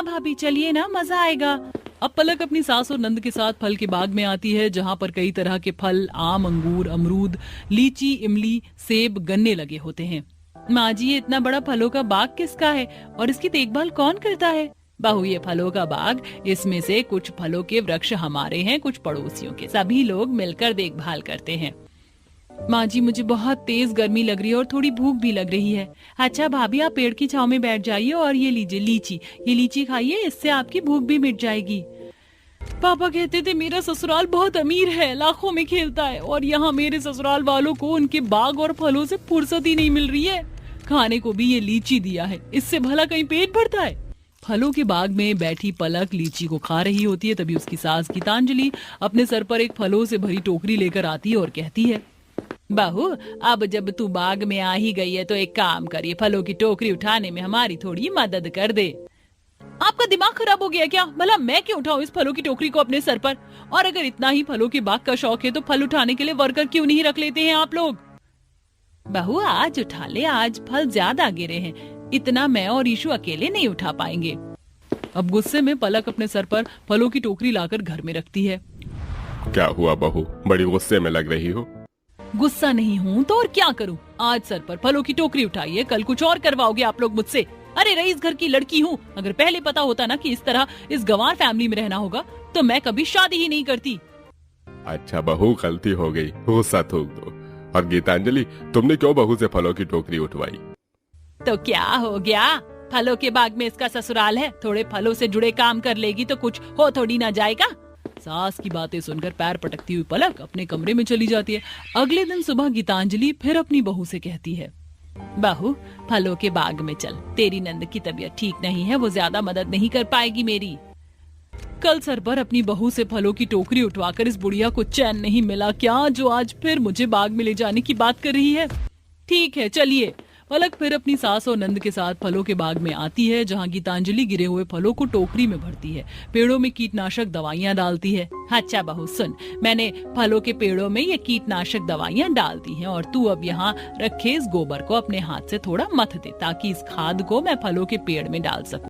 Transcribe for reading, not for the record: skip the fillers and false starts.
हाँ भाभी चलिए ना, मजा आएगा। अब पलक अपनी सास और नंद के साथ फल के बाग में आती है, जहाँ पर कई तरह के फल, आम, अंगूर, अमरूद, लीची, इमली, सेब, गन्ने लगे होते हैं। माँ जी, ये इतना बड़ा फलों का बाग किसका है और इसकी देखभाल कौन करता है? बहू, ये फलों का बाग, इसमें से कुछ फलों के वृक्ष हमारे हैं, कुछ पड़ोसियों के। सभी लोग मिलकर देखभाल करते हैं। माँ जी, मुझे बहुत तेज गर्मी लग रही है और थोड़ी भूख भी लग रही है। अच्छा भाभी, आप पेड़ की छांव में बैठ जाइए और ये लीजिए लीची, ये लीची खाइए, इससे आपकी भूख भी मिट जाएगी। पापा कहते थे मेरा ससुराल बहुत अमीर है, लाखों में खेलता है, और यहाँ मेरे ससुराल वालों को उनके बाग और फलों से फुर्सत ही नहीं मिल रही है। खाने को भी ये लीची दिया है, इससे भला कहीं पेट भरता है? फलों के बाग में बैठी पलक लीची को खा रही होती है, तभी उसकी सास गीतांजलि अपने सर पर एक फलों से भरी टोकरी लेकर आती है और कहती है, बहू, अब जब तू बाग में आ ही गई है तो एक काम करिए, फलों की टोकरी उठाने में हमारी थोड़ी मदद कर दे। आपका दिमाग खराब हो गया क्या? भला मैं क्यों उठाऊं इस फलों की टोकरी को अपने सर पर? और अगर इतना ही फलों के बाग का शौक है तो फल उठाने के लिए वर्कर क्यों नहीं रख लेते हैं आप लोग? बहू, आज उठा ले, आज फल ज्यादा गिरे हैं, इतना मैं और ईशु अकेले नहीं उठा पाएंगे। अब गुस्से में पलक अपने सर पर फलों की टोकरी लाकर घर में रखती है। क्या हुआ बहू, बड़ी गुस्से में लग रही हो? गुस्सा नहीं हूँ तो और क्या करूँ? आज सर पर फलों की टोकरी उठाई है, कल कुछ और करवाओगे आप लोग मुझसे? अरे रईस घर की लड़की हूँ, अगर पहले पता होता ना कि इस तरह इस गंवार फैमिली में रहना होगा तो मैं कभी शादी ही नहीं करती। अच्छा बहू, गलती हो गई, गुस्सा थूक दो। और गीतांजलि, तुमने क्यों बहू से फलों की टोकरी उठवाई? तो क्या हो गया, फलों के बाग में इसका ससुराल है, थोड़े फलों से जुड़े काम कर लेगी तो कुछ हो थोड़ी ना जाएगा। सास की बातें सुनकर पैर पटकती हुई पलक अपने कमरे में चली जाती है। अगले दिन सुबह गीतांजलि फिर अपनी बहू से कहती है, बहू, फलों के बाग में चल, तेरी नंद की तबीयत ठीक नहीं है, वो ज्यादा मदद नहीं कर पाएगी मेरी। कल सर पर अपनी बहू से फलों की टोकरी उठवाकर इस बुढ़िया को चैन नहीं मिला क्या, जो आज फिर मुझे बाग में ले जाने की बात कर रही है। ठीक है, चलिए। पलक फिर अपनी सास और नंद के साथ फलों के बाग में आती है, जहाँ गीतांजलि गिरे हुए फलों को टोकरी में भरती है, पेड़ों में कीटनाशक दवाइयाँ डालती है। अच्छा बहू सुन, मैंने फलों के पेड़ों में ये कीटनाशक दवाइयाँ डाल दी हैं, और तू अब यहाँ रखे इस गोबर को अपने हाथ से थोड़ा मथ दे, ताकि इस खाद को मैं फलों के पेड़ में डाल सकूं।